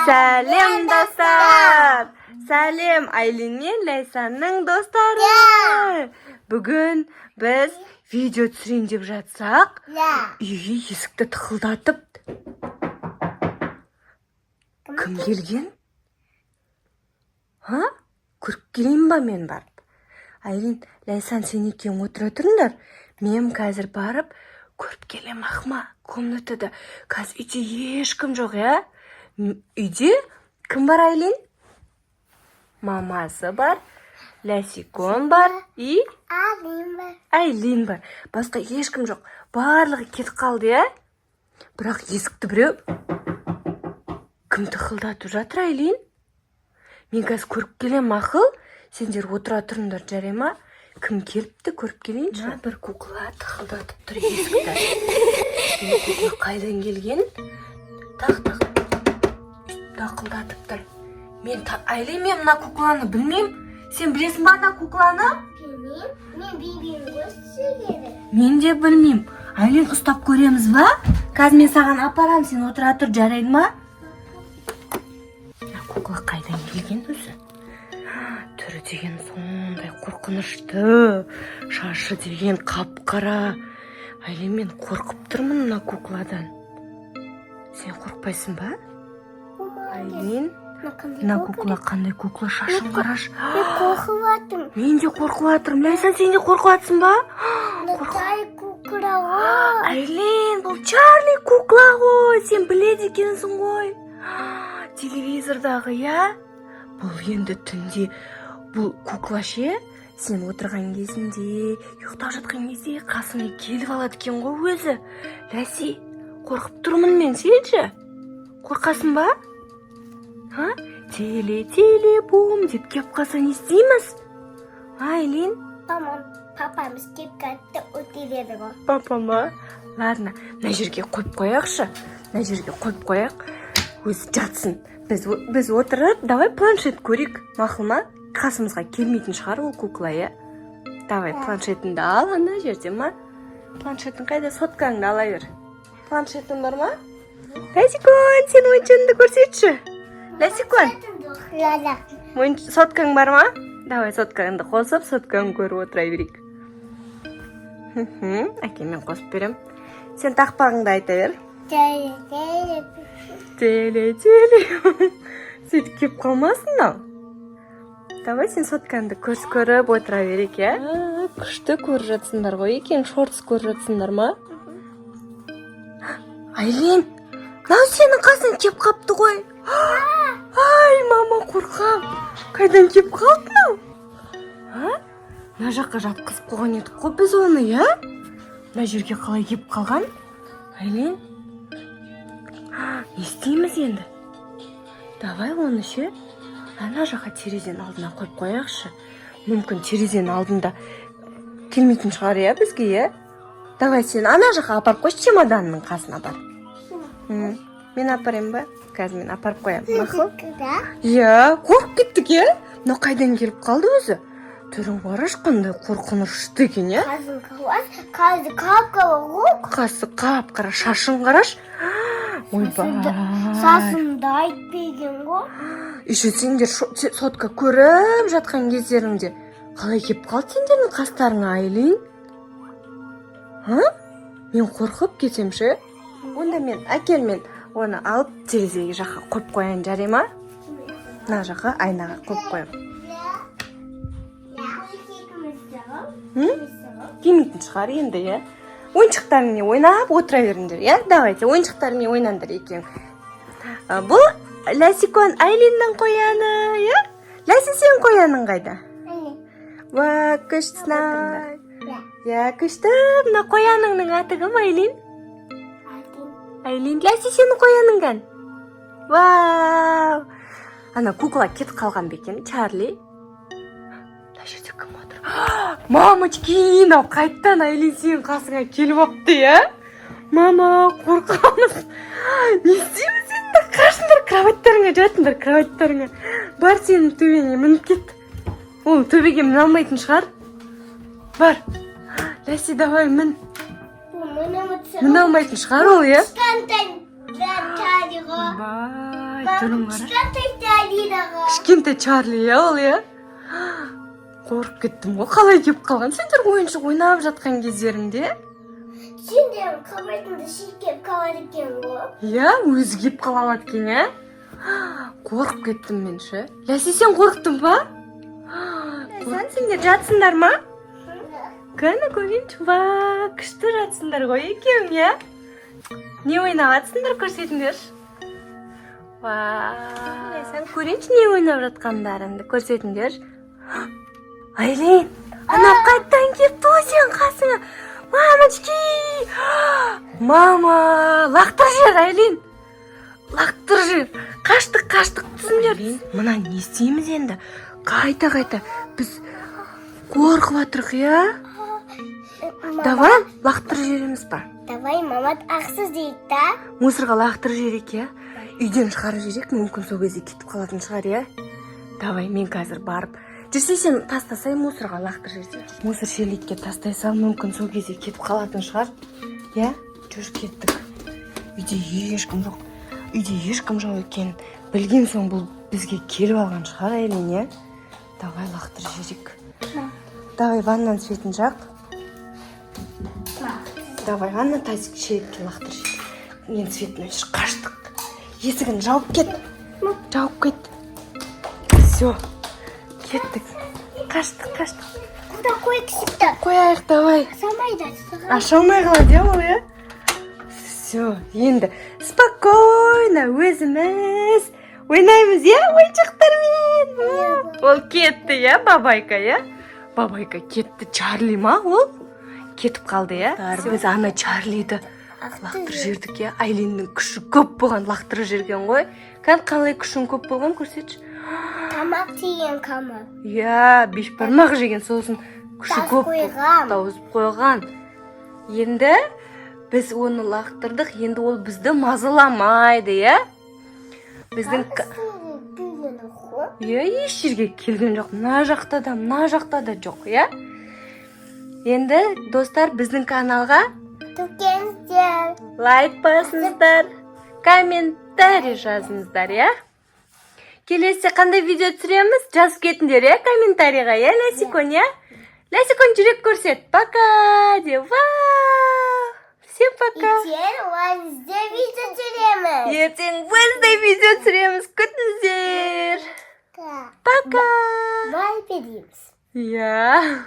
Сәлем, достар! Сәлем, Айлин мен Ләйсанның достары! Бүгін біз видео түсірейін деп жатсақ, үйге есікті тықылдатып. Кім келген? Көріп келейін ба мен барып? Айлин, Ләйсан, сен екеуің отыра тұрыңдар. Мен қазір барып көріп келем ақма комнатада. Қазір үйде ешкім жоқ, Үйде кім бар, Айлин? Мамасы бар, Ләсикон бар и Айлин бар. Басқа ешкім жоқ. Барлығы кетіп қалды, Бірақ есікті біреу кім тықылдатып жатыр, Айлин? Мен қазір көріп келем, ақыл. Сендер отыра тұрыңдар, жарай ма? Кім келіпті, көріп келейінші? Бір кукла тықылдатып тұр есікті. Бұл кукла қайдан келген? Тақылдатып тұр. Айлин, мен мына кукланы білмейм. Сен білесің ба мына кукланы? Білмейм. Мен білмейм ғой. Мен де білмейм. Айлин, ұстап көреміз ба? Қазір мен саған апарам, сен отыра тұр, жарайды ма? Кукла қайдан келген өзі? Түрі деген сондай қорқынышты. Шашы деген қап-қара. Айлин, мен қорқып тұрмын мына кукладан. Сен қорқпайсың ба? Айлин, мына кукла қандай кукла, шашын қараш. Мен қорқып атым. Мен де қорқып атырмын. Ләйсан, сен де қорқып атсың ба? Чарли кукла ғой. Айлин, бұл Чарли кукла ғой. Сен біледі екенсің ғой. Телевизордағы, Бұл енді түнде, бұл кукла сен отырған кезінде, ұйықтап жатқан кезде қасыңа келіп алады екен ғой өзі. Ләси, қорқып тұрмын мен, сенші? Қорқасың ба? Теле бум деп кеп қалса не істейміз? Айлин? Папамыз кеп кәтті өтеледі ғой. Папама? Ладно, мына жерге қойып қояқшы. Өзі жатсын. Біз отырып, давай планшет көрейік. Мақұл ма? Қасымызға келмейтін шығар ол кукла, Давай, планшетіңді ал, ана жерде ма? Планшетің қайда? Соткаңды ала бер. Планшетің бар ма? Ләсикон, сен ойыншығыңды көрсетші. Ләсикон, соткаң бар ма? Давай, соткаңды қосып, соткаңды көріп отыра берейік. Әкемен қосып берем. Сен тақпағыңды айта бер. Теле. Сөйтіп кеп қалмасын ау. Давай, сен соткаңды көріп отыра берейік, Күшті көріп жатсыңдар ғой, екен шортс көріп жатсыңдар ма? Айлин, мынау сенің қасың кеп қапты ғой. Ай, мама, қорқам. Қайдан кеп қалды мынау? Мына жаққа жатқызып қойған едік қой біз оны, Мына жерге қалай кеп қалған? Айлин, не істейміз енді? Давай оны ана жаққа терезенің алдына қойып қояқшы. Мүмкін терезенің алдында келмейтін шығар, бізге, Давай, сен ана жаққа апарып қойшы, чемоданның қасына бар. Мен апарайын ба? Қазір мен апарып қоям. Мақұл? Қорқып кеттік, Мына қайдан келіп қалды өзі? Түрін қараш, қандай қорқынышты екен, Қазір қап-қара ғой. Қасы қап-қара, шашын қараш. Сасымды айтпеген ғой. Еще сендер сотка көріп жатқан кездеріңде қалай кеп қалды сендердің қастарыңа, Айлин? Мен қорқып кетемші? Онда мен оны алып терезеге жаққа қойып қояйын, жарай ма? Мына жаққа айнаға қойып қоям. Келмейтін шығар енді, Ойыншықтарыңмен ойнап отыра беріңдер, Давайте, ойыншықтарыңмен ойнаңдар екең. Бұл Ләсикон Айлиннің қояны, Ләси, сен қояның қайда? Күшті. Күшті. Мына қояныңның аты кім, Айлин? Айлин, Ләси, сенің қояның кән? Вау! Ана кукла кетіп қалған бекен, Чарли. Мына жерде кім отыр? Мамочки, қайттан Айлин сенің қасыңа келіп апты, Мама, қорқамыз. Не істейміз енді? Қашыңдар, кроваттарыңа жатыңдар, кроваттарыңа. Бар, сенің төбеңе мініп кет. Ол төбеге мін алмайтын шығар. Бар. Ләси, давай, мін. Мін алмайтын шығар ол, Кішкентай Чарли ғой. түрің қара. Кішкентай Чарлидағы. Кішкентай Чарли иә ол иә. Қорқып кеттім ғой, қалай келіп қалған сендер ойыншық ойнап жатқан кездеріңде? Сендер қабатында шекеп қалады екен ғой. Иә, өзі келіп қала алады екен, иә? Қорқып кеттім мен ше. Ләсе, сен қорықтың ба? Сендер жатсыңдар ма? Қана көрейінші, ба, күшті жатсыңдар ғой екеуің, иә? Не ойнап жатсыңдар, көрсетіңдерші. Сен көрейінші не ойнап жатқандарыңды, көрсетіңдерші. Айлин, ана қайттан келіпті ғой сен қасыңа. Мамочки! Мама, лақтыр жер, Айлин. Лақтыр жер. Қаштық, түсіңдер. Мына не істейміз енді? Қайта, біз қорқып жатырық, иә? Давай, лақтыр жеріміз ба? Давай, мамат ақсыз дейді да. Мусорға лақтыр жерек, иә? Үйден шығарып жерек, мүмкін сол кезде кетіп қалатын шығар, иә? Давай, мен қазір барып. Жүрсе сен тастасай мусорға лақтыр жерсе. Мусор шелекке тастай сал, мүмкін сол кезде кетіп қалатын шығар. Иә? Жүр кеттік. Үйде ешкім жоқ. Екен. Білген соң бұл бізге келіп алған шығар, Айлин, иә? Давай, лақтыр жерек. Давай, ваннаның светін жақ. Давай, ана тазик шелекке лақтыр жерек. Мен светін өшір, қаштық. Есігін жауып кет. Все. Кеттік. Қаштық. Куда қойып Қояйық, давай. Ашалмай қалады, иә ол, иә? Все, енді спокойно өзіміз ойнаймыз, иә, ойыншықтармен. Ол кетті, иә, бабайка, иә? Бабайка кетті, Чарли ма ол? Кетіп қалды, иә? Біз ана Чарлиді лақтыр жердік, иә? Айлиннің күші көп болған лақтыр жерген ғой. Қалай күшің көп болған, көрсетші. Тамақ тиген қамы. Иә, бешбармақ жеген сосын күші көп тауызып қойған. Енді біз оны лақтырдық, енді ол бізді мазаламайды, иә? Біздің... Иә, еш жерге келген жоқ. Мына жақта да жоқ, иә? Енді, достар, біздің каналға түкеніздер, лайк басыңыздар, комментарий жазыңыздар, иә? Келесі қандай видео түсіреміз? Жазып кетіңдер, иә, комментарийға, иә, Ләсикон, иә? Ләсикон жүрек көрсет. Пока, де, вау! Всем пока. Ертең бізде видео түсіреміз. Күтіңіздер. Пока. Бай береміз. Иә.